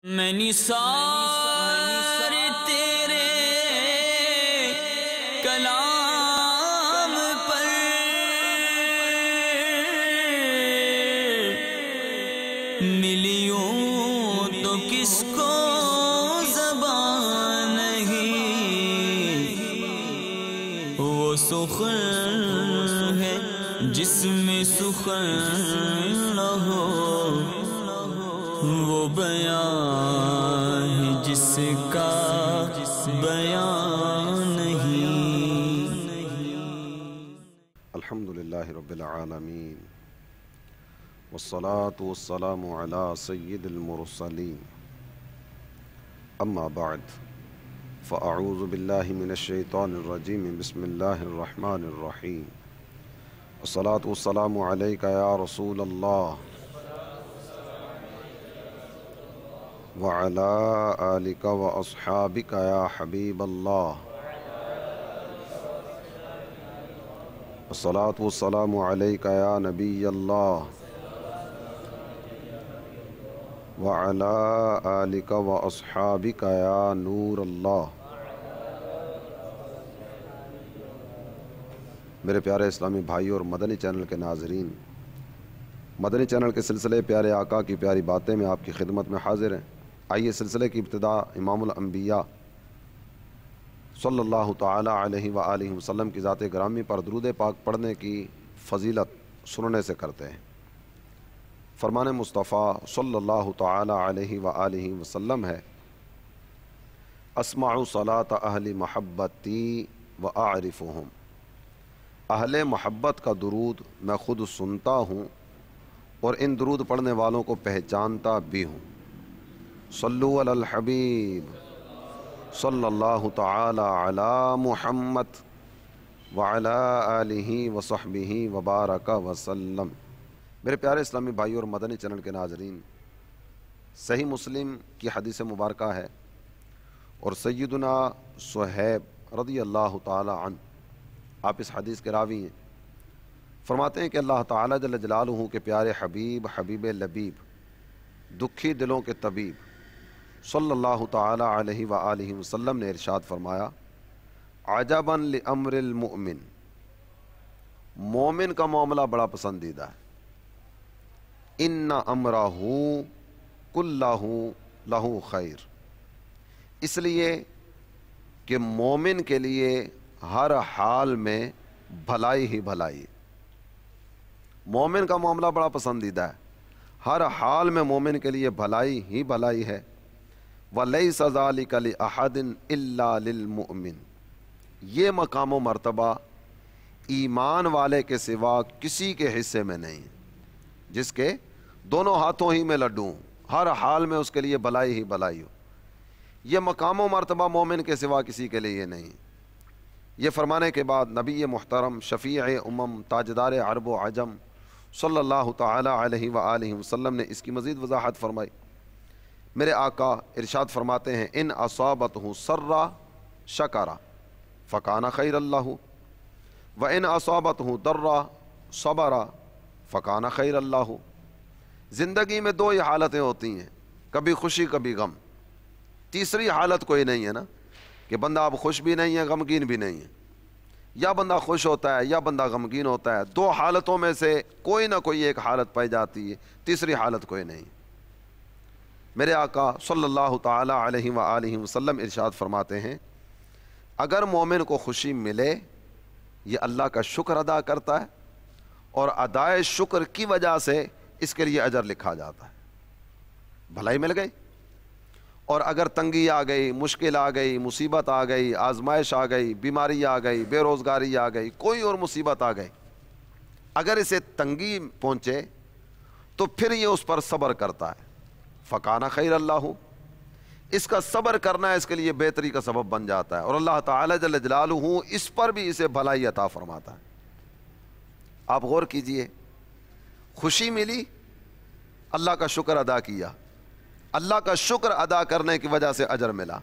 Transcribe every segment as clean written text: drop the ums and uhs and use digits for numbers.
میں نثار تیرے کلام پر ملیوں تو کس کو زبان نہیں، وہ سخن ہے جس میں سخن نہ ہو، وہ بیان ہے جس کا بیان نہیں۔ الحمدللہ رب العالمین والصلاة والسلام علی سید المرسلین، اما بعد فاعوذ باللہ من الشیطان الرجیم، بسم اللہ الرحمن الرحیم، والصلاة والسلام علیک یا رسول اللہ وعلى آلك وأصحابك يا حبيب الله، والصلاة والسلام عليك يا نبي الله وعلى آلك وأصحابك يا نور الله۔ میرے پیارے اسلامی بھائیوں اور مدنی چینل کے ناظرین، مدنی چینل کے سلسلے پیارے آقا کی پیاری باتیں میں آپ کی خدمت میں حاضر ہیں۔ آئیے سلسلے کی ابتدا امام الانبیاء صلی اللہ تعالی علیہ وآلہ وسلم کی ذات گرامی پر درود پاک پڑھنے کی فضیلت سننے سے کرتے ہیں۔ فرمان مصطفیٰ صلی اللہ تعالی علیہ وآلہ وسلم ہے، اسمع صلاۃ اہل محبتی واعرفہم، اہل محبت کا درود میں خود سنتا ہوں اور ان درود پڑھنے والوں کو پہچانتا بھی ہوں۔ صلو علی الحبیب صلی اللہ تعالی علی محمد وعلی آلہ وصحبہ وبارک وسلم۔ میرے پیارے اسلامی بھائی اور مدنی چینل کے ناظرین، صحیح مسلم کی حدیث مبارکہ ہے اور سیدنا صہیب رضی اللہ تعالی عنہ، آپ اس حدیث کے راوی ہیں، فرماتے ہیں کہ اللہ تعالی جل جلالہ کے پیارے حبیب، حبیب لبیب، دکھی دلوں کے طبیب صلی اللہ تعالی علیہ وآلہ وسلم نے ارشاد فرمایا، عجباً لامر المؤمن، مومن کا معاملہ بڑا پسندیدہ ہے، ان امرہ کلہ لہ خیر، اس لیے کہ مومن کے لیے ہر حال میں بھلائی ہی بھلائی ہے۔ مومن کا معاملہ بڑا پسندیدہ ہے، ہر حال میں مومن کے لیے بھلائی ہی بھلائی ہے۔ وَلَيْسَ ذَلِكَ لِأَحَدٍ إِلَّا لِلْمُؤْمِنِ، یہ مقام و مرتبہ ایمان والے کے سوا کسی کے حصے میں نہیں، جس کے دونوں ہاتھوں ہی میں لڈو ہوں، ہر حال میں اس کے لیے بھلائی ہی بھلائی ہو۔ یہ مقام و مرتبہ مومن کے سوا کسی کے لیے نہیں۔ یہ فرمانے کے بعد نبی محترم شفیع امم تاجدار عرب و عجم صلی اللہ تعالی علیہ وآلہ وسلم نے اس کی مزید وضاحت فرمائی۔ میرے آقا ارشاد فرماتے ہیں، ان اصابتہ سرا شکرا فکان خیر اللہ، وان اصابتہ ضرا صبرا فکان خیر اللہ۔ زندگی میں دو ہی حالتیں ہوتی ہیں، کبھی خوشی کبھی غم، تیسری حالت کوئی نہیں ہے نا، کہ بندہ اب خوش بھی نہیں ہے غمگین بھی نہیں ہے، یا بندہ خوش ہوتا ہے یا بندہ غمگین ہوتا ہے، دو حالتوں میں سے کوئی نہ کوئی ایک حالت پائی جاتی ہے، تیسری حالت کوئی نہیں۔ میرے آقا صلی اللہ تعالی علیہ وآلہ وسلم ارشاد فرماتے ہیں، اگر مومن کو خوشی ملے یہ اللہ کا شکر ادا کرتا ہے اور ادائے شکر کی وجہ سے اس کے لیے اجر لکھا جاتا ہے، بھلائی مل گئی۔ اور اگر تنگی آ گئی، مشکل آ گئی، مصیبت آ گئی، آزمائش آ گئی، بیماری آ گئی، بے روزگاری آ گئی، کوئی اور مصیبت آ گئی، اگر اسے تنگی پہنچے تو پھر یہ اس پر صبر کرتا ہے، فکانہ خیر اللہ، اس کا صبر کرنا ہے اس کے لیے بہتری کا سبب بن جاتا ہے، اور اللہ تعالی جل جلالہ اس پر بھی اسے بھلائی عطا فرماتا ہے۔ آپ غور کیجئے، خوشی ملی، اللہ کا شکر ادا کیا، اللہ کا شکر ادا کرنے کی وجہ سے اجر ملا۔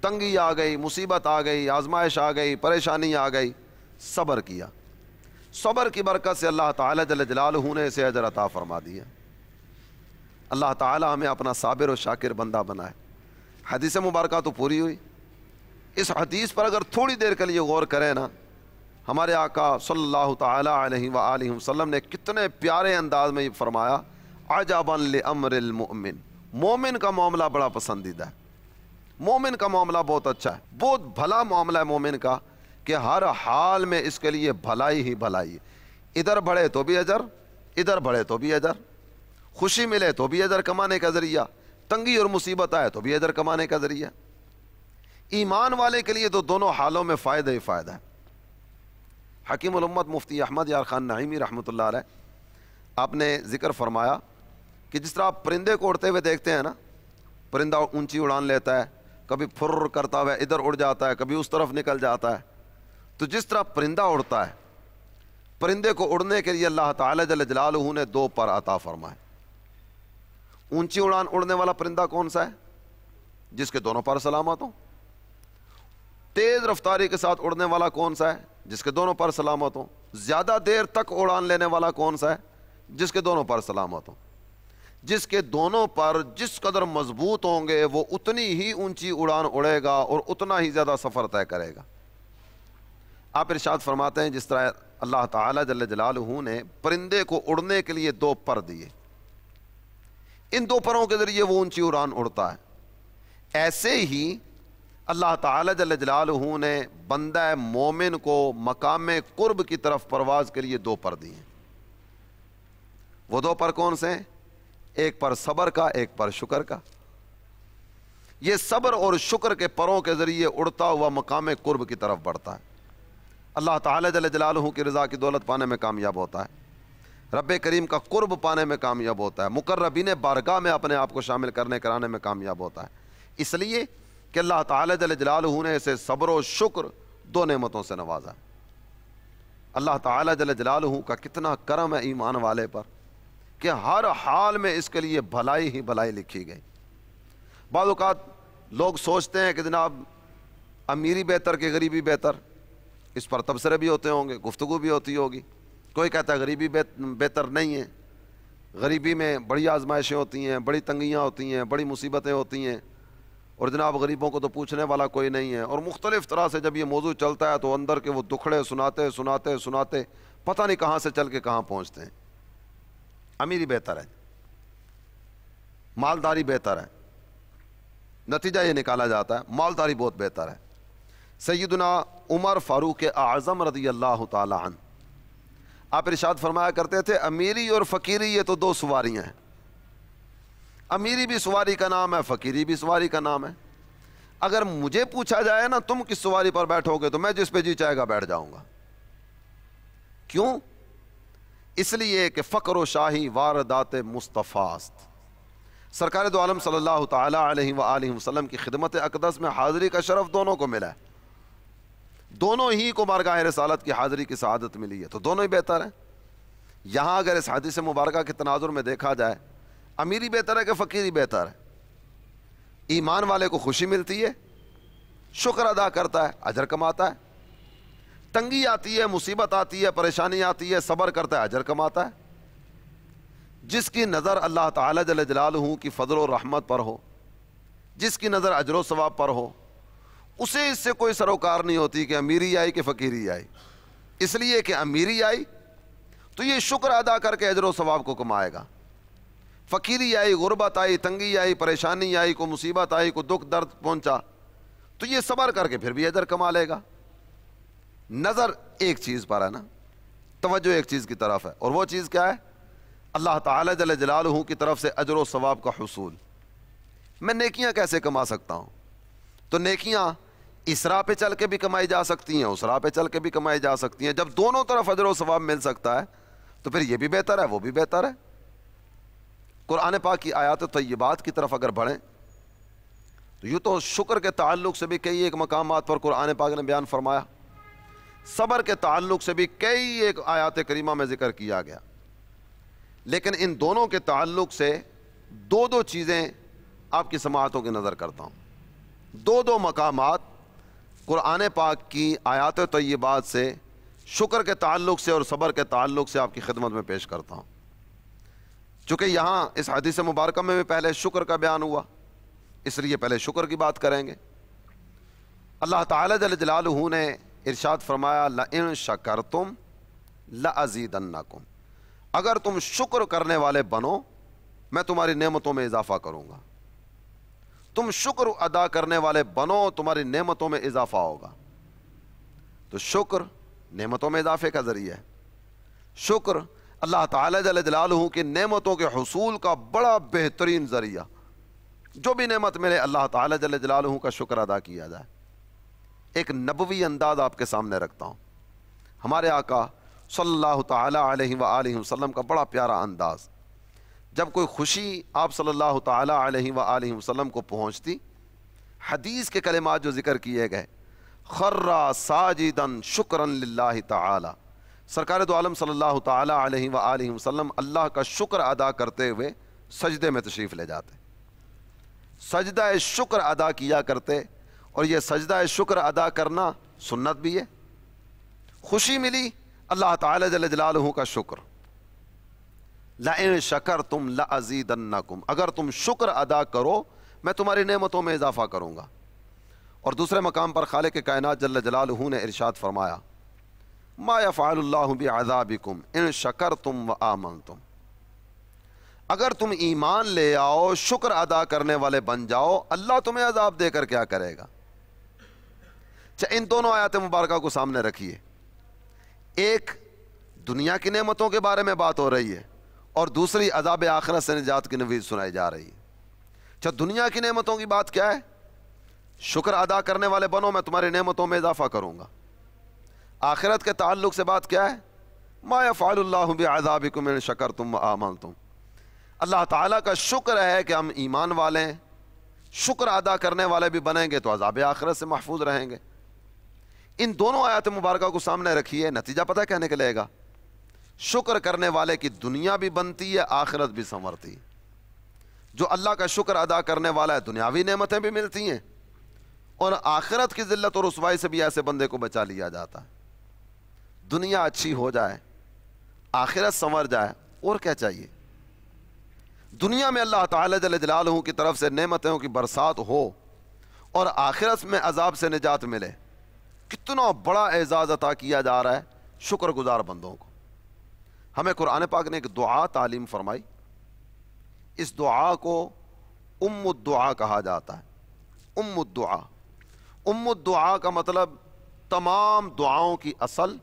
تنگی آ گئی، مصیبت آ گئی، آزمائش آ گئی، پریشانی آ گئی، صبر کیا، صبر کی برکت سے اللہ تعالی جل جلالہ نے اسے اجر عطا فرما دیا۔ اللہ تعالی ہمیں اپنا صابر و شاکر بندہ بنائے۔ حدیث مبارکہ تو پوری ہوئی، اس حدیث پر اگر تھوڑی دیر کے لیے غور کریں نا، ہمارے آقا صلی اللہ تعالی علیہ وآلہ وسلم نے کتنے پیارے انداز میں یہ فرمایا، عجبا لامر المؤمن، مومن کا معاملہ بڑا پسندیدہ ہے، مومن کا معاملہ بہت اچھا ہے، بہت بھلا معاملہ ہے مومن کا، کہ ہر حال میں اس کے لیے بھلائی ہی بھلائی، ادھر بڑھے تو بھی اجر، ادھر بڑھے تو بھی اجر، خوشی ملے تو بھی اجر کمانے کا ذریعہ، تنگی اور مصیبت آئے تو بھی اجر کمانے کا ذریعہ۔ ایمان والے کے لیے تو دونوں حالوں میں فائدہ ہی فائدہ ہے۔ حکیم الامت مفتی احمد یار خان نعیمی رحمۃ اللہ علیہ آپ نے ذکر فرمایا کہ جس طرح آپ پرندے کو اڑتے ہوئے دیکھتے ہیں نا، پرندہ اونچی اڑان لیتا ہے، کبھی پھر کرتا ہوا ادھر اڑ جاتا ہے، کبھی اس طرف نکل جاتا ہے، تو جس طرح پرندہ اڑتا ہے، پرندے کو اڑنے کے لیے اللہ تعالی جل جلالہ نے دو پر عطا فرمائے۔ اونچی اڑان اڑنے والا پرندہ کون سا ہے؟ جس کے دونوں پر سلامت ہوں۔ تیز رفتاری کے ساتھ اڑنے والا کون سا ہے؟ جس کے دونوں پر سلامت ہوں۔ زیادہ دیر تک اڑان لینے والا کون سا ہے؟ جس کے دونوں پر سلامت ہوں۔ جس کے دونوں پر جس قدر مضبوط ہوں گے وہ اتنی ہی اونچی اڑان اڑے گا اور اتنا ہی زیادہ سفر طے کرے گا۔ آپ ارشاد فرماتے ہیں جس طرح اللہ تعالی جل جلالہ نے پرندے کو اڑنے کے لیے دو پر دیے، ان دو پروں کے ذریعے وہ اونچی اڑان اڑتا ہے، ایسے ہی اللہ تعالی جل جلالہ نے بندہ مومن کو مقام قرب کی طرف پرواز کے لیے دو پر دیے۔ وہ دو پر کون سے ہیں؟ ایک پر صبر کا، ایک پر شکر کا۔ یہ صبر اور شکر کے پروں کے ذریعے اڑتا ہوا مقام قرب کی طرف بڑھتا ہے، اللہ تعالی جل جلالہ کی رضا کی دولت پانے میں کامیاب ہوتا ہے، رب کریم کا قرب پانے میں کامیاب ہوتا ہے، مقربین بارگاہ میں اپنے آپ کو شامل کرنے کرانے میں کامیاب ہوتا ہے، اس لیے کہ اللہ تعالی جل جلالہ نے اسے صبر و شکر دو نعمتوں سے نوازا۔ اللہ تعالی جل جلالہ کا کتنا کرم ہے ایمان والے پر کہ ہر حال میں اس کے لیے بھلائی ہی بھلائی لکھی گئی۔ بعض اوقات لوگ سوچتے ہیں کہ جناب امیری بہتر کہ غریبی بہتر، اس پر تبصرے بھی ہوتے ہوں گے، گفتگو بھی ہوتی ہوگی۔ کوئی کہتا ہے غریبی بہتر نہیں ہے، غریبی میں بڑی آزمائشیں ہوتی ہیں، بڑی تنگیاں ہوتی ہیں، بڑی مصیبتیں ہوتی ہیں، اور جناب غریبوں کو تو پوچھنے والا کوئی نہیں ہے، اور مختلف طرح سے جب یہ موضوع چلتا ہے تو اندر کے وہ دکھڑے سناتے سناتے سناتے پتہ نہیں کہاں سے چل کے کہاں پہنچتے ہیں۔ امیری بہتر ہے، مالداری بہتر ہے، نتیجہ یہ نکالا جاتا ہے مالداری بہت بہتر ہے۔ سیدنا عمر فاروق اعظم رضی اللہ تعالی عنہ آپ ارشاد فرمایا کرتے تھے، امیری اور فقیری یہ تو دو سواریاں ہیں، امیری بھی سواری کا نام ہے، فقیری بھی سواری کا نام ہے۔ اگر مجھے پوچھا جائے نا تم کس سواری پر بیٹھو گے تو میں جس پہ جی چاہے گا بیٹھ جاؤں گا۔ کیوں؟ اس لیے کہ فقر و شاہی واردات مصطفیٰ است۔ سرکار دو عالم صلی اللہ تعالی علیہ وآلہ وسلم کی خدمت اقدس میں حاضری کا شرف دونوں کو ملا ہے، دونوں ہی کو بارگاہ رسالت کی حاضری کی سعادت ملی ہے، تو دونوں ہی بہتر ہیں۔ یہاں اگر اس حدیث مبارکہ کے تناظر میں دیکھا جائے، امیری بہتر ہے کہ فقیری بہتر ہے؟ ایمان والے کو خوشی ملتی ہے، شکر ادا کرتا ہے، اجر کماتا ہے، تنگی آتی ہے، مصیبت آتی ہے، پریشانی آتی ہے، صبر کرتا ہے، اجر کماتا ہے۔ جس کی نظر اللہ تعالی جل جلالہ کی فضل و رحمت پر ہو، جس کی نظر اجر و ثواب پر ہو، اسے اس سے کوئی سروکار نہیں ہوتی کہ امیری آئی کہ فقیری آئی، اس لیے کہ امیری آئی تو یہ شکر ادا کر کے اجر و ثواب کو کمائے گا، فقیری آئی، غربت آئی، تنگی آئی، پریشانی آئی، کوئی مصیبت آئی، کوئی دکھ درد پہنچا تو یہ صبر کر کے پھر بھی اجر کما لے گا۔ نظر ایک چیز پر ہے نا، توجہ ایک چیز کی طرف ہے، اور وہ چیز کیا ہے؟ اللہ تعالی جل جلالہ کی طرف سے اجر و ثواب کا حصول۔ میں نیکیاں کیسے کما سکتا ہوں؟ تو نیکیاں اس راہ پہ چل کے بھی کمائی جا سکتی ہیں، اس راہ پہ چل کے بھی کمائی جا سکتی ہیں۔ جب دونوں طرف اجر و ثواب مل سکتا ہے تو پھر یہ بھی بہتر ہے، وہ بھی بہتر ہے۔ قرآن پاک کی آیات طیبات کی طرف اگر بڑھیں تو یوں تو شکر کے تعلق سے بھی کئی ایک مقامات پر قرآن پاک نے بیان فرمایا، صبر کے تعلق سے بھی کئی ایک آیات کریمہ میں ذکر کیا گیا، لیکن ان دونوں کے تعلق سے دو چیزیں آپ کی سماعتوں کی نظر کرتا ہوں، دو مقامات قرآن پاک کی آیات طیبات سے شکر کے تعلق سے اور صبر کے تعلق سے آپ کی خدمت میں پیش کرتا ہوں۔ چونکہ یہاں اس حدیث مبارکہ میں بھی پہلے شکر کا بیان ہوا، اس لیے پہلے شکر کی بات کریں گے۔ اللہ تعالیٰ جل جلالہ نے ارشاد فرمایا لَئِن شَكَرْتُمْ لَأَزِيدَنَّكُمْ، اگر تم شکر کرنے والے بنو میں تمہاری نعمتوں میں اضافہ کروں گا۔ تم شکر ادا کرنے والے بنو تمہاری نعمتوں میں اضافہ ہوگا۔ تو شکر نعمتوں میں اضافے کا ذریعہ ہے۔ شکر اللہ تعالیٰ جل جلالہ کی نعمتوں کے حصول کا بڑا بہترین ذریعہ۔ جو بھی نعمت ملے اللہ تعالیٰ جل جلالہ کا شکر ادا کیا جائے۔ ایک نبوی انداز آپ کے سامنے رکھتا ہوں، ہمارے آقا صلی اللہ تعالیٰ علیہ وآلہ وسلم کا بڑا پیارا انداز۔ جب کوئی خوشی آپ صلی اللہ تعالیٰ علیہ وآلہ وسلم کو پہنچتی، حدیث کے کلمات جو ذکر کیے گئے، خرّا ساجداً شکراً للہ تعالی، سرکار دو عالم صلی اللہ تعالیٰ علیہ وآلہ وسلم اللہ کا شکر ادا کرتے ہوئے سجدے میں تشریف لے جاتے، سجدہ شکر ادا کیا کرتے۔ اور یہ سجدہ شکر ادا کرنا سنت بھی ہے۔ خوشی ملی اللہ تعالیٰ جل جلالہ کا شکر، لَئِن شَكَرْتُمْ لَأَزِيدَنَّكُمْ، اگر تم شکر ادا کرو میں تمہاری نعمتوں میں اضافہ کروں گا۔ اور دوسرے مقام پر خالق کائنات جل جلالہ نے ارشاد فرمایا ما يفعل اللہ بعذابکم ان شکرتم وآمنتم، اگر تم ایمان لے آؤ شکر ادا کرنے والے بن جاؤ اللہ تمہیں عذاب دے کر کیا کرے گا۔ ان دونوں آیات مبارکہ کو سامنے رکھیے، ایک دنیا کی نعمتوں کے بارے میں بات ہو رہی ہے اور دوسری عذاب آخرت سے نجات کی نوید سنائی جا رہی ہے۔ دنیا کی نعمتوں کی بات کیا ہے؟ شکر ادا کرنے والے بنو میں تمہاری نعمتوں میں اضافہ کروں گا۔ آخرت کے تعلق سے بات کیا ہے؟ ما یفعل اللہ بعذابکم ان شکرتم وآمنتم، اللہ تعالیٰ کا شکر ہے کہ ہم ایمان والے ہیں، شکر ادا کرنے والے بھی بنیں گے تو عذاب آخرت سے محفوظ رہیں گے۔ ان دونوں آیات مبارکہ کو سامنے رکھیے، نتیجہ پتہ کیا نکلے گا؟ شکر کرنے والے کی دنیا بھی بنتی ہے، آخرت بھی سنورتی ہے۔ جو اللہ کا شکر ادا کرنے والا ہے دنیاوی نعمتیں بھی ملتی ہیں اور آخرت کی ذلت اور رسوائی سے بھی ایسے بندے کو بچا لیا جاتا ہے۔ دنیا اچھی ہو جائے، آخرت سنور جائے، اور کیا چاہیے؟ دنیا میں اللہ تعالی جل جلالہ کی طرف سے نعمتوں کی برسات ہو اور آخرت میں عذاب سے نجات ملے، کتنا بڑا اعزاز عطا کیا جا رہا ہے شکر گزار بندوں کو۔ ہمیں قرآن پاک نے ایک دعا تعلیم فرمائی، اس دعا کو ام الدعا کہا جاتا ہے۔ ام الدعا، ام الدعا کا مطلب تمام دعاؤں کی اصل،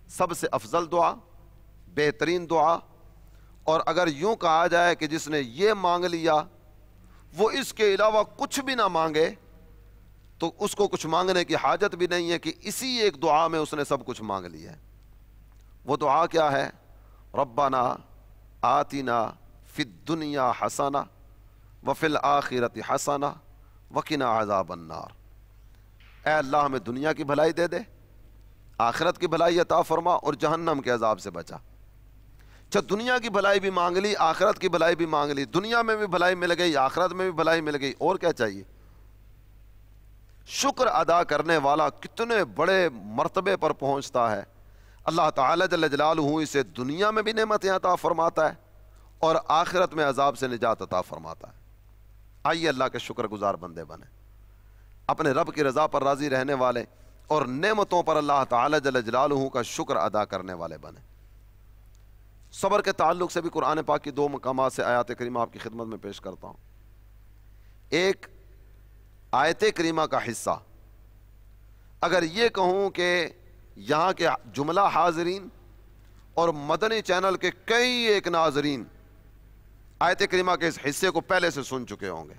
سب سے افضل دعا، بہترین دعا، اور اگر یوں کہا جائے کہ جس نے یہ مانگ لیا وہ اس کے علاوہ کچھ بھی نہ مانگے تو اس کو کچھ مانگنے کی حاجت بھی نہیں ہے، کہ اسی ایک دعا میں اس نے سب کچھ مانگ لیا ہے۔ وہ دعا کیا ہے؟ ربنا آتنا فی الدنیا حسنہ وفی الآخرۃ حسنہ وقنا عذاب النار، اے اللہ ہمیں دنیا کی بھلائی دے دے، آخرت کی بھلائی عطا فرما اور جہنم کے عذاب سے بچا۔ دنیا کی بھلائی بھی مانگ لی، آخرت کی بھلائی بھی مانگ لی، دنیا میں بھی بھلائی مل گئی، آخرت میں بھی بھلائی مل گئی، اور کیا چاہیے؟ شکر ادا کرنے والا کتنے بڑے مرتبے پر پہنچتا ہے۔ اللہ تعالی جل جلالہ اسے دنیا میں بھی نعمتیں عطا فرماتا ہے اور آخرت میں عذاب سے نجات عطا فرماتا ہے۔ آئیے اللہ کے شکر گزار بندے بنے، اپنے رب کی رضا پر راضی رہنے والے اور نعمتوں پر اللہ تعالی جل جلالہ کا شکر ادا کرنے والے بنے۔ صبر کے تعلق سے بھی قرآن پاک کی دو مقامات سے آیات کریمہ آپ کی خدمت میں پیش کرتا ہوں۔ ایک آیت کریمہ کا حصہ، اگر یہ کہوں کہ یہاں کے جملہ حاضرین اور مدنی چینل کے کئی ایک ناظرین آیت کریمہ کے اس حصے کو پہلے سے سن چکے ہوں گے،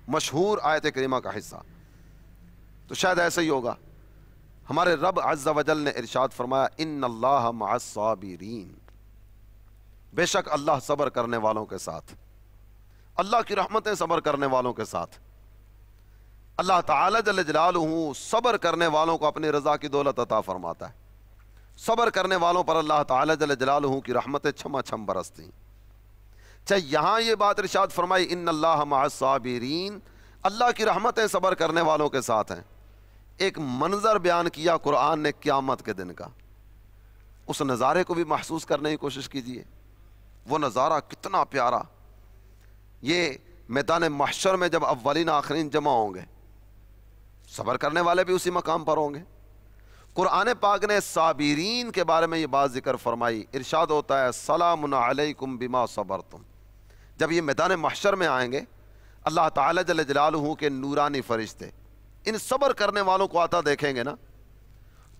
مشہور آیت کریمہ کا حصہ، تو شاید ایسا ہی ہوگا۔ ہمارے رب عز و جل نے ارشاد فرمایا ان اللہ مع الصابرین، بے شک اللہ صبر کرنے والوں کے ساتھ، اللہ کی رحمتیں صبر کرنے والوں کے ساتھ۔ اللہ تعالی جل جلالہ صبر کرنے والوں کو اپنی رضا کی دولت عطا فرماتا ہے، صبر کرنے والوں پر اللہ تعالی جل جلالہ کی رحمتیں چھما چھم برستی۔ چاہے یہاں یہ بات ارشاد فرمائی ان اللہ مع الصابرین، اللہ کی رحمتیں صبر کرنے والوں کے ساتھ ہیں، ایک منظر بیان کیا قرآن نے قیامت کے دن کا، اس نظارے کو بھی محسوس کرنے کی کوشش کیجیے۔ وہ نظارہ کتنا پیارا. یہ میدان محشر میں جب اولین آخرین جمع ہوں گے, صبر کرنے والے بھی اسی مقام پر ہوں گے. قرآن پاک نے صابرین کے بارے میں یہ بات ذکر فرمائی, ارشاد ہوتا ہے سلام علیکم بما صبرتم. جب یہ میدان محشر میں آئیں گے, اللہ تعالیٰ جل جلالہ کے نورانی فرشتے ان صبر کرنے والوں کو آتا دیکھیں گے نا,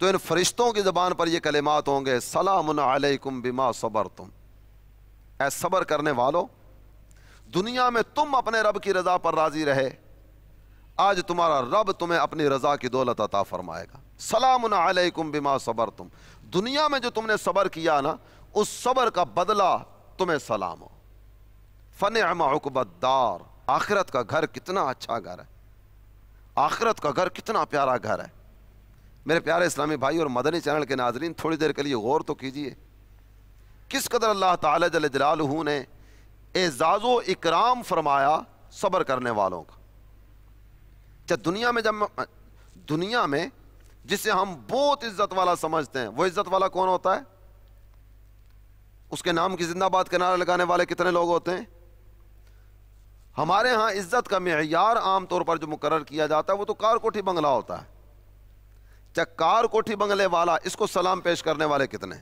تو ان فرشتوں کی زبان پر یہ کلمات ہوں گے سلام علیکم بما صبرتم. اے صبر کرنے والو, دنیا میں تم اپنے رب کی رضا پر راضی رہے, آج تمہارا رب تمہیں اپنی رضا کی دولت عطا فرمائے گا. سلام علیکم بما صبرتم. دنیا میں جو تم نے صبر کیا نا, اس صبر کا بدلہ تمہیں سلام ہو. فنعم عقبی الدار. آخرت کا گھر کتنا اچھا گھر ہے, آخرت کا گھر کتنا پیارا گھر ہے. میرے پیارے اسلامی بھائی اور مدنی چینل کے ناظرین, تھوڑی دیر کے لیے غور تو کیجئے, کس قدر اللہ تعالی جل جلالہ نے اعزاز و اکرام فرمایا صبر کرنے والوں کا. دنیا میں جسے ہم بہت عزت والا سمجھتے ہیں, وہ عزت والا کون ہوتا ہے؟ اس کے نام کی زندہ باد کے نعرے لگانے والے کتنے لوگ ہوتے ہیں؟ ہمارے ہاں عزت کا معیار عام طور پر جو مقرر کیا جاتا ہے وہ تو کار کوٹھی بنگلہ ہوتا ہے. کار کوٹھی بنگلے والا, اس کو سلام پیش کرنے والے کتنے؟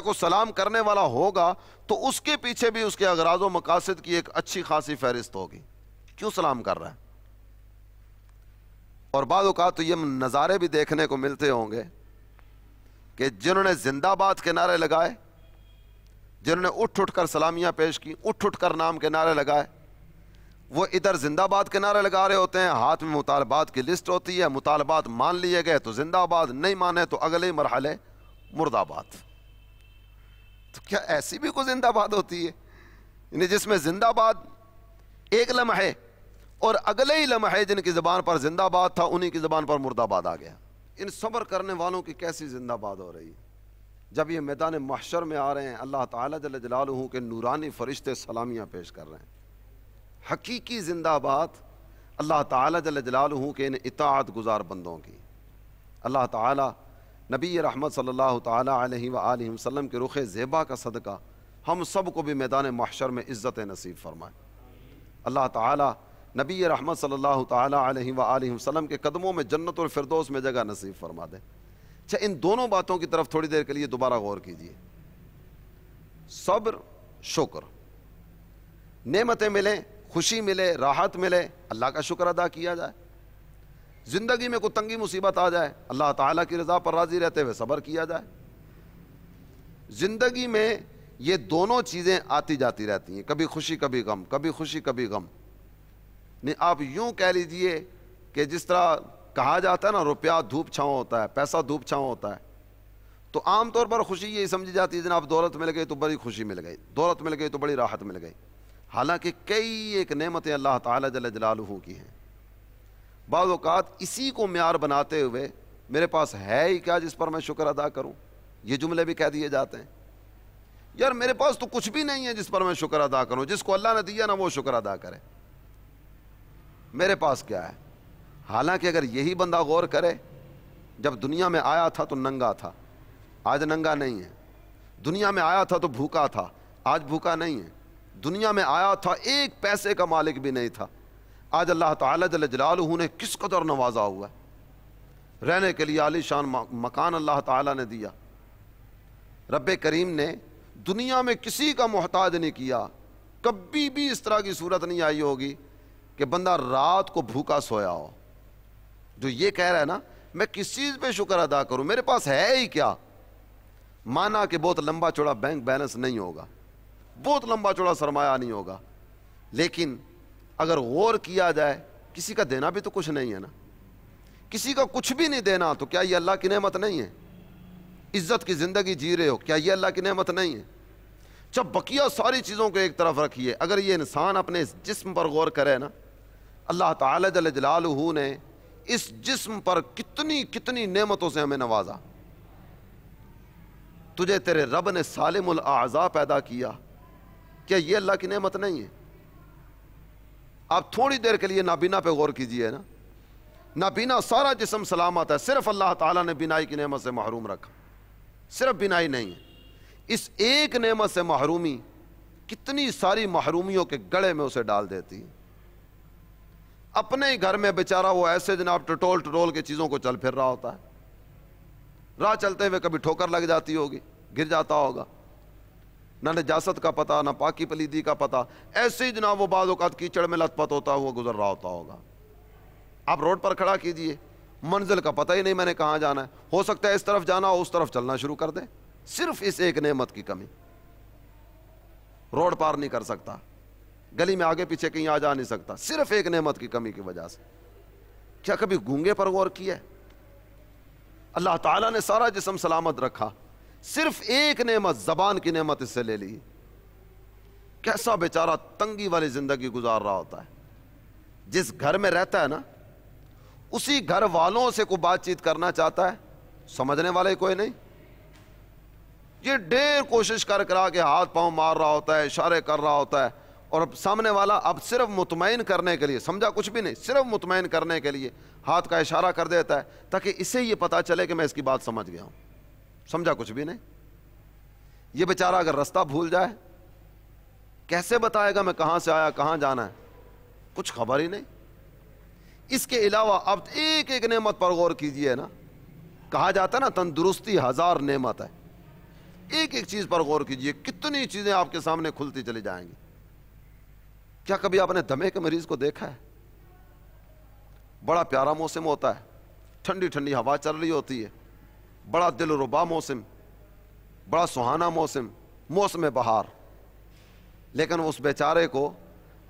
کو سلام کرنے والا ہوگا تو اس کے پیچھے بھی اس کے اغراض و مقاصد کی ایک اچھی خاصی فہرست ہوگی. کیوں سلام کر رہا ہے؟ اور بعض اوقات تو یہ نظارے بھی دیکھنے کو ملتے ہوں گے کہ جنہوں نے زندہ باد کے نعرے لگائے, جنہوں نے اٹھ اٹھ کر سلامیاں پیش کی, اٹھ اٹھ کر نام کے نعرے لگائے, وہ ادھر زندہ باد کے نعرے لگا رہے ہوتے ہیں, ہاتھ میں مطالبات کی لسٹ ہوتی ہے, مطالبات مان لیے گئے تو زندہ باد, نہیں مانے تو اگلے مرحلے مرد آباد. تو کیا ایسی بھی کوئی زندہ باد ہوتی ہے یعنی جس میں زندہ باد ایک لمحے اور اگلے ہی لمحے جن کی زبان پر زندہ باد تھا انہی کی زبان پر مرد آباد آ گیا؟ ان صبر کرنے والوں کی کیسی زندہ باد ہو رہی ہے. جب یہ میدان محشر میں آ رہے ہیں, اللہ تعالیٰ جل جلالہ کے نورانی فرشتے سلامیاں پیش کر رہے ہیں. حقیقی زندہ باد اللہ تعالیٰ جل جلالہ کے ان اطاعت گزار بندوں کی. اللہ تعالیٰ نبی رحمت صلی اللہ تعالیٰ علیہ وآلہ وسلم کے رخ زیبا کا صدقہ ہم سب کو بھی میدان محشر میں عزت نصیب فرمائے. اللہ تعالیٰ نبی رحمت صلی اللہ تعالیٰ علیہ وآلہ وسلم کے قدموں میں جنت الفردوس میں جگہ نصیب فرما دے. اچھا, ان دونوں باتوں کی طرف تھوڑی دیر کے لیے دوبارہ غور کیجیے. صبر, شکر, نعمتیں ملیں, خوشی ملے, راحت ملے, اللہ کا شکر ادا کیا جائے. زندگی میں کوئی تنگی مصیبت آ جائے, اللہ تعالیٰ کی رضا پر راضی رہتے ہوئے صبر کیا جائے. زندگی میں یہ دونوں چیزیں آتی جاتی رہتی ہیں, کبھی خوشی کبھی غم, کبھی خوشی کبھی غم. نہیں, آپ یوں کہہ لیجئے کہ جس طرح کہا جاتا ہے نا, روپیہ دھوپ چھاؤں ہوتا ہے, پیسہ دھوپ چھاؤں ہوتا ہے, تو عام طور پر خوشی یہی سمجھی جاتی ہے جناب دولت مل گئی تو بڑی خوشی مل گئی, دولت مل گئی تو بڑی راحت مل گئی. حالانکہ کئی ایک نعمتیں اللہ تعالیٰ جل جلالہ کی ہیں. بعض اوقات اسی کو معیار بناتے ہوئے میرے پاس ہے ہی کیا جس پر میں شکر ادا کروں, یہ جملے بھی کہہ دیے جاتے ہیں. یار میرے پاس تو کچھ بھی نہیں ہے جس پر میں شکر ادا کروں, جس کو اللہ نے دیا نا وہ شکر ادا کرے, میرے پاس کیا ہے. حالانکہ اگر یہی بندہ غور کرے, جب دنیا میں آیا تھا تو ننگا تھا, آج ننگا نہیں ہے. دنیا میں آیا تھا تو بھوکا تھا, آج بھوکا نہیں ہے. دنیا میں آیا تھا ایک پیسے کا مالک بھی نہیں تھا, آج اللہ تعالیٰ جل جلالہ نے کس قدر نوازا ہوا ہے. رہنے کے لیے عالی شان مکان اللہ تعالیٰ نے دیا. رب کریم نے دنیا میں کسی کا محتاج نہیں کیا. کبھی بھی اس طرح کی صورت نہیں آئی ہوگی کہ بندہ رات کو بھوکا سویا ہو. جو یہ کہہ رہا ہے نا میں کس چیز پہ شکر ادا کروں, میرے پاس ہے ہی کیا. مانا کہ بہت لمبا چوڑا بینک بیلنس نہیں ہوگا, بہت لمبا چوڑا سرمایہ نہیں ہوگا, لیکن اگر غور کیا جائے کسی کا دینا بھی تو کچھ نہیں ہے نا. کسی کا کچھ بھی نہیں دینا تو کیا یہ اللہ کی نعمت نہیں ہے؟ عزت کی زندگی جی رہے ہو, کیا یہ اللہ کی نعمت نہیں ہے؟ جب بقیہ ساری چیزوں کو ایک طرف رکھیے, اگر یہ انسان اپنے اس جسم پر غور کرے نا, اللہ تعالی جل جلالہ نے اس جسم پر کتنی کتنی نعمتوں سے ہمیں نوازا. تجھے تیرے رب نے سالم الاعضاء پیدا کیا, کیا یہ اللہ کی نعمت نہیں ہے؟ آپ تھوڑی دیر کے لیے نابینا پہ غور کیجئے نا, نابینا سارا جسم سلامت ہے, صرف اللہ تعالیٰ نے بینائی کی نعمت سے محروم رکھا, صرف بینائی نہیں ہے. اس ایک نعمت سے محرومی کتنی ساری محرومیوں کے گڑے میں اسے ڈال دیتی ہے۔ اپنے ہی گھر میں بیچارہ وہ ایسے جناب ٹٹول کے چیزوں کو چل پھر رہا ہوتا ہے، راہ چلتے ہوئے کبھی ٹھوکر لگ جاتی ہوگی، گر جاتا ہوگا، نہ نجاست کا پتہ نہ پاکی پلیدی کا پتہ، ایسے ہی جناب وہ بعض اوقات کیچڑ میں لت پت ہوتا ہوا گزر رہا ہوتا ہوگا۔ آپ روڈ پر کھڑا کیجئے، منزل کا پتہ ہی نہیں میں نے کہاں جانا ہے، ہو سکتا ہے اس طرف جانا ہو اس طرف چلنا شروع کر دے، صرف اس ایک نعمت کی کمی، روڈ پار نہیں کر سکتا، گلی میں آگے پیچھے کہیں آ جا نہیں سکتا، صرف ایک نعمت کی کمی کی وجہ سے۔ کیا کبھی گونگے پر غور کیا ہے؟ اللہ تعالیٰ نے سارا جسم سلامت رکھا، صرف ایک نعمت زبان کی نعمت اس سے لے لی، کیسا بیچارہ تنگی والی زندگی گزار رہا ہوتا ہے۔ جس گھر میں رہتا ہے نا، اسی گھر والوں سے کوئی بات چیت کرنا چاہتا ہے، سمجھنے والے کوئی نہیں، یہ ڈھیر کوشش کر کے ہاتھ پاؤں مار رہا ہوتا ہے، اشارے کر رہا ہوتا ہے، اور اب سامنے والا اب صرف مطمئن کرنے کے لیے، سمجھا کچھ بھی نہیں، صرف مطمئن کرنے کے لیے ہاتھ کا اشارہ کر دیتا ہے تاکہ اسے یہ پتا چلے کہ میں اس کی بات سمجھ گیا ہوں، سمجھا کچھ بھی نہیں۔ یہ بیچارہ اگر رستہ بھول جائے کیسے بتائے گا میں کہاں سے آیا کہاں جانا ہے، کچھ خبر ہی نہیں۔ اس کے علاوہ اب ایک ایک نعمت پر غور کیجئے نا، کہا جاتا ہے نا تندرستی ہزار نعمت ہے، ایک ایک چیز پر غور کیجئے، کتنی چیزیں آپ کے سامنے کھلتی چلی جائیں گی۔ کیا کبھی آپ نے دمے کے مریض کو دیکھا ہے؟ بڑا پیارا موسم ہوتا ہے، ٹھنڈی ٹھنڈی ہوا چل رہی ہوتی ہے، بڑا دل ربا موسم، بڑا سہانا موسم، موسم بہار، لیکن اس بیچارے کو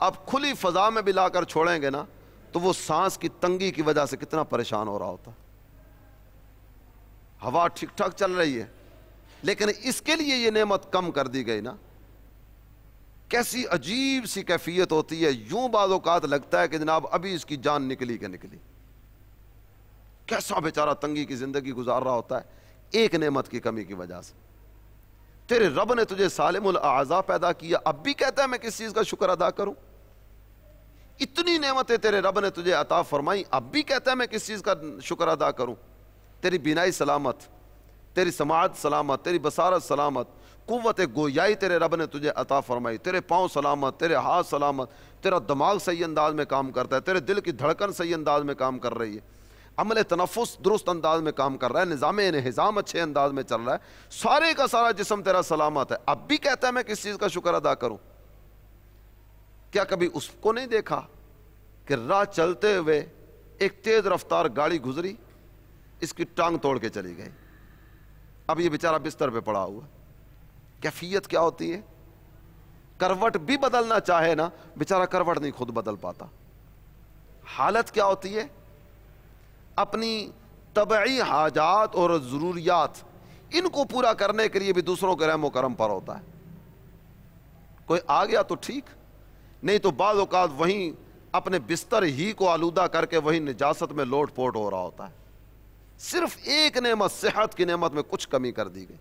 آپ کھلی فضا میں بھی لا کر چھوڑیں گے نا تو وہ سانس کی تنگی کی وجہ سے کتنا پریشان ہو رہا ہوتا۔ ہوا ٹھیک ٹھاک چل رہی ہے لیکن اس کے لیے یہ نعمت کم کر دی گئی نا، کیسی عجیب سی کیفیت ہوتی ہے، یوں بعض اوقات لگتا ہے کہ جناب ابھی اس کی جان نکلی کہ نکلی، کیسا بیچارہ تنگی کی زندگی گزار رہا ہوتا ہے ایک نعمت کی کمی کی وجہ سے۔ تیرے رب نے تجھے سالم الاعضاء پیدا کیا، اب بھی کہتا ہے میں کس چیز کا شکر ادا کروں؟ اتنی نعمتیں تیرے رب نے تجھے عطا فرمائی، اب بھی کہتا ہے میں کس چیز کا شکر ادا کروں؟ تیری بینائی سلامت، تیری سماعت سلامت، تیری بصارت سلامت، قوت گویائی تیرے رب نے تجھے عطا فرمائی، تیرے پاؤں سلامت، تیرے ہاتھ سلامت، تیرا دماغ صحیح انداز میں کام کرتا ہے، تیرے دل کی دھڑکن صحیح انداز میں کام کر رہی ہے، عمل تنفس درست انداز میں کام کر رہا ہے، نظام انہضام اچھے انداز میں چل رہا ہے، سارے کا سارا جسم تیرا سلامت ہے، اب بھی کہتا ہے میں کس چیز کا شکر ادا کروں؟ کیا کبھی اس کو نہیں دیکھا کہ راہ چلتے ہوئے ایک تیز رفتار گاڑی گزری، اس کی ٹانگ توڑ کے چلی گئی، اب یہ بیچارہ بستر پہ پڑا ہوا، کیفیت کیا ہوتی ہے؟ کروٹ بھی بدلنا چاہے نا بیچارہ کروٹ نہیں خود بدل پاتا۔ حالت کیا ہوتی ہے؟ اپنی طبعی حاجات اور ضروریات ان کو پورا کرنے کے لیے بھی دوسروں کے رحم و کرم پر ہوتا ہے، کوئی آ گیا تو ٹھیک، نہیں تو بعض اوقات وہیں اپنے بستر ہی کو آلودہ کر کے وہیں نجاست میں لوٹ پوٹ ہو رہا ہوتا ہے۔ صرف ایک نعمت صحت کی نعمت میں کچھ کمی کر دی گئی،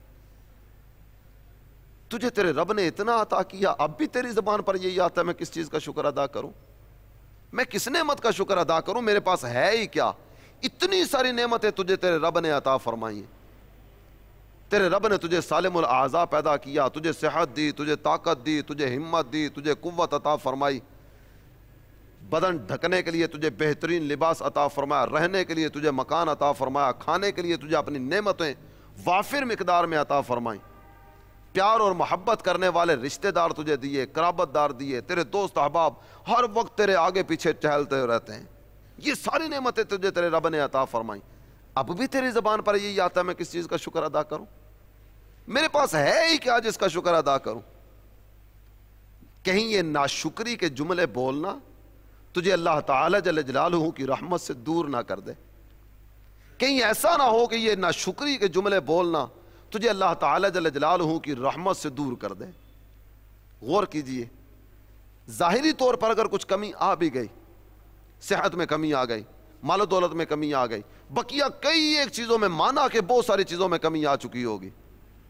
تجھے تیرے رب نے اتنا عطا کیا، اب بھی تیری زبان پر یہی آتا ہے میں کس چیز کا شکر ادا کروں، میں کس نعمت کا شکر ادا کروں، میرے پاس ہے ہی کیا؟ اتنی ساری نعمتیں تجھے تیرے رب نے عطا فرمائی ہیں، تیرے رب نے تجھے سالم الاعضاء پیدا کیا، تجھے صحت دی، تجھے طاقت دی، تجھے ہمت دی، تجھے قوت عطا فرمائی، بدن ڈھکنے کے لیے تجھے بہترین لباس عطا فرمایا، رہنے کے لیے تجھے مکان عطا فرمایا، کھانے کے لیے تجھے اپنی نعمتیں وافر مقدار میں عطا فرمائیں، پیار اور محبت کرنے والے رشتہ دار تجھے دیے، قرابت دار دیے، تیرے دوست احباب ہر وقت تیرے آگے پیچھے ٹہلتے رہتے ہیں، یہ ساری نعمتیں تجھے تیرے رب نے عطا فرمائیں، اب بھی تیری زبان پر یہی آتا ہے میں کس چیز کا شکر ادا کروں، میرے پاس ہے ہی کیا جس کا شکر ادا کروں؟ کہیں یہ ناشکری کے جملے بولنا تجھے اللہ تعالی جل جلالہ کی رحمت سے دور نہ کر دے، کہیں ایسا نہ ہو کہ یہ ناشکری کے جملے بولنا تجھے اللہ تعالی جل جلالہ کی رحمت سے دور کر دے۔ غور کیجئے، ظاہری طور پر اگر کچھ کمی آ بھی گئی، صحت میں کمی آ گئی، مال و دولت میں کمی آ گئی، بقیہ کئی ایک چیزوں میں مانا کہ بہت ساری چیزوں میں کمی آ چکی ہوگی،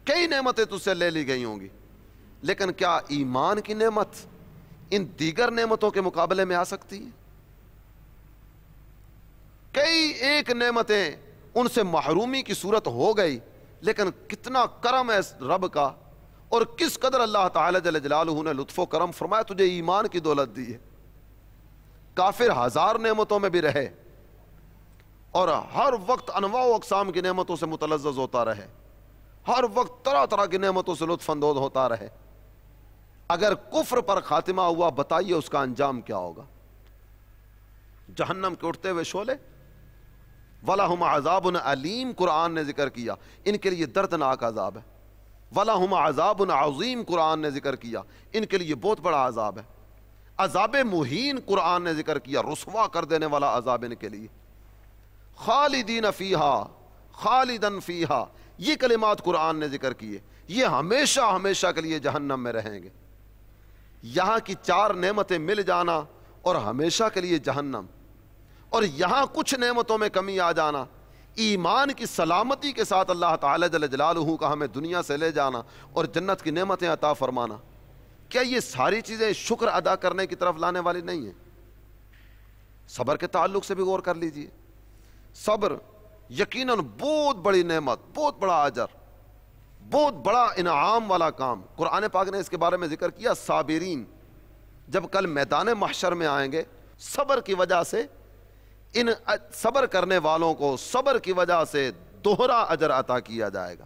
کئی نعمتیں تجھ سے لے لی گئی ہوں گی، لیکن کیا ایمان کی نعمت ان دیگر نعمتوں کے مقابلے میں آ سکتی ہے؟ کئی ایک نعمتیں ان سے محرومی کی صورت ہو گئی، لیکن کتنا کرم ہے رب کا اور کس قدر اللہ تعالی جل جلالہ نے لطف و کرم فرمایا، تجھے ایمان کی دولت دی ہے۔ کافر ہزار نعمتوں میں بھی رہے اور ہر وقت انواع و اقسام کی نعمتوں سے متلذذ ہوتا رہے، ہر وقت طرح طرح کی نعمتوں سے لطف اندوز ہوتا رہے، اگر کفر پر خاتمہ ہوا، بتائیے اس کا انجام کیا ہوگا؟ جہنم کے اٹھتے ہوئے شعلے، وَلَهُمْ عَذَابٌ عَلِيمٌ قرآن نے ذکر کیا، ان کے لیے دردناک عذاب ہے۔ وَلَهُمْ عَذَابٌ عَظِيمٌ قرآن نے ذکر کیا، ان کے لیے بہت بڑا عذاب ہے۔ عذاب مہین قرآن نے ذکر کیا، رسوا کر دینے والا عذاب ان کے لیے۔ خالدین فیہا، خالدن فیہا، یہ کلمات قرآن نے ذکر کیے، یہ ہمیشہ ہمیشہ کے لیے جہنم میں رہیں گے۔ یہاں کی چار نعمتیں مل جانا اور ہمیشہ کے لیے جہنم، اور یہاں کچھ نعمتوں میں کمی آ جانا، ایمان کی سلامتی کے ساتھ اللہ تعالی جل جلالہ کا ہمیں دنیا سے لے جانا اور جنت کی نعمتیں عطا فرمانا، کیا یہ ساری چیزیں شکر ادا کرنے کی طرف لانے والی نہیں ہیں؟ صبر کے تعلق سے بھی غور کر لیجئے۔ صبر یقیناً بہت بڑی نعمت، بہت بڑا اجر، بہت بڑا انعام والا کام۔ قرآن پاک نے اس کے بارے میں ذکر کیا، صابرین جب کل میدان محشر میں آئیں گے، صبر کی وجہ سے ان صبر کرنے والوں کو صبر کی وجہ سے دوہرا اجر عطا کیا جائے گا،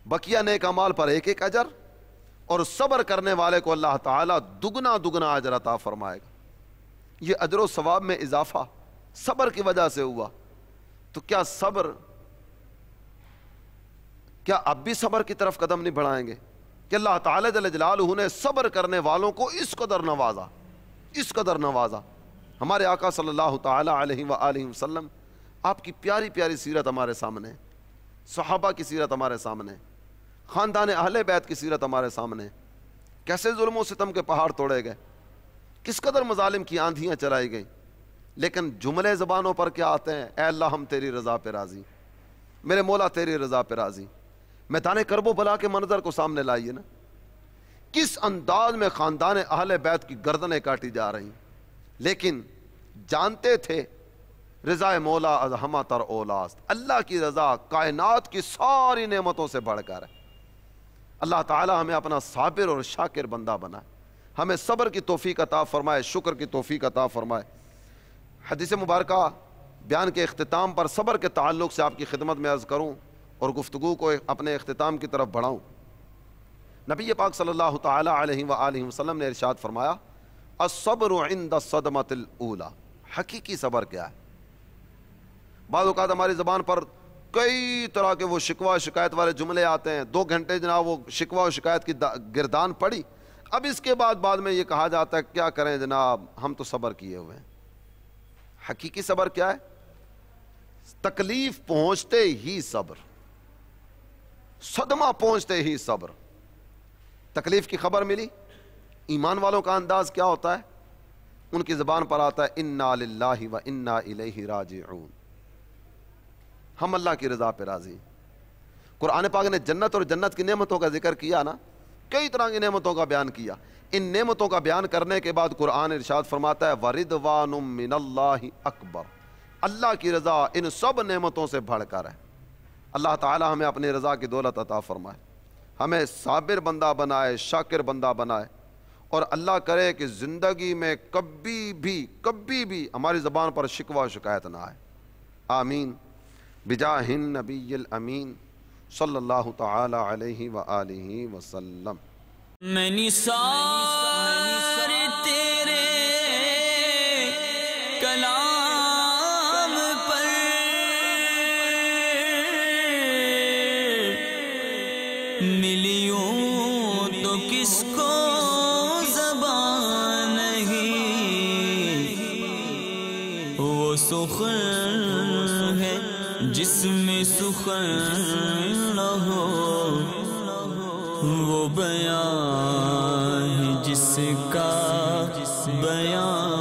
بقیہ نیک اعمال پر ایک ایک اجر، اور صبر کرنے والے کو اللہ تعالیٰ دگنا دگنا اجر عطا فرمائے گا۔ یہ اجر و ثواب میں اضافہ صبر کی وجہ سے ہوا، تو کیا اب بھی صبر کی طرف قدم نہیں بڑھائیں گے کہ اللہ تعالیٰ جل جلالہ نے صبر کرنے والوں کو اس قدر نوازا، اس قدر نوازا۔ ہمارے آقا صلی اللہ تعالیٰ علیہ وآلہ وسلم، آپ کی پیاری پیاری سیرت ہمارے سامنے، صحابہ کی سیرت ہمارے سامنے، خاندان اہل بیت کی سیرت ہمارے سامنے، کیسے ظلم و ستم کے پہاڑ توڑے گئے، کس قدر مظالم کی آندھیاں چلائی گئیں، لیکن جملے زبانوں پر کیا آتے ہیں؟ اے اللہ ہم تیری رضا پہ راضی، میرے مولا تیری رضا پہ راضی۔ میدان کرب و بلا کے منظر کو سامنے لائیے نا، کس انداز میں خاندان اہل بیت کی گردنیں کاٹی جا رہی، لیکن جانتے تھے رضا مولا از ہمہ تر اولاست، اللہ کی رضا کائنات کی ساری نعمتوں سے بڑھ کر ہے۔ اللہ تعالی ہمیں اپنا صابر اور شاکر بندہ بنائے، ہمیں صبر کی توفیق عطا فرمائے، شکر کی توفیق عطا فرمائے۔ حدیث مبارکہ بیان کے اختتام پر صبر کے تعلق سے آپ کی خدمت میں عرض کروں اور گفتگو کو اپنے اختتام کی طرف بڑھاؤں۔ نبی پاک صلی اللہ تعالی علیہ وآلہ وسلم نے ارشاد فرمایا، الصبر عند الصدمۃ الاولی، حقیقی صبر کیا ہے؟ بعض اوقات ہماری زبان پر کئی طرح کے وہ شکوہ شکایت والے جملے آتے ہیں، 2 گھنٹے جناب وہ شکوہ و شکایت کی گردان پڑی، اب اس کے بعد میں یہ کہا جاتا ہے کیا کریں جناب ہم تو صبر کیے ہوئے ہیں۔ حقیقی صبر کیا ہے؟ تکلیف پہنچتے ہی صبر، صدمہ پہنچتے ہی صبر۔ تکلیف کی خبر ملی، ایمان والوں کا انداز کیا ہوتا ہے؟ ان کی زبان پر آتا ہے انا للہ و انا الیہ راجعون، ہم اللہ کی رضا پہ راضی۔ قرآن پاک نے جنت اور جنت کی نعمتوں کا ذکر کیا نا، کئی طرح کی نعمتوں کا بیان کیا۔ ان نعمتوں کا بیان کرنے کے بعد قرآن ارشاد فرماتا ہے وَرِضْوَانٌ مِّنَ اللَّهِ اکبر، اللہ کی رضا ان سب نعمتوں سے بڑھ کر ہے۔ اللہ تعالی ہمیں اپنی رضا کی دولت عطا فرمائے، ہمیں صابر بندہ بنائے، شاکر بندہ بنائے، اور اللہ کرے کہ زندگی میں کبھی بھی ہماری زبان پر شکوہ و شکایت نہ آئے۔ آمین بجاہ النبی الامین صلی اللہ تعالی علیہ وآلہ وسلم۔ میں نثار تیرے کلام پر ملیوں تو کس کو زبان نہیں، وہ سخن ہے جس میں سخن نہ ہو، وہ بیان ہے جس کا بیان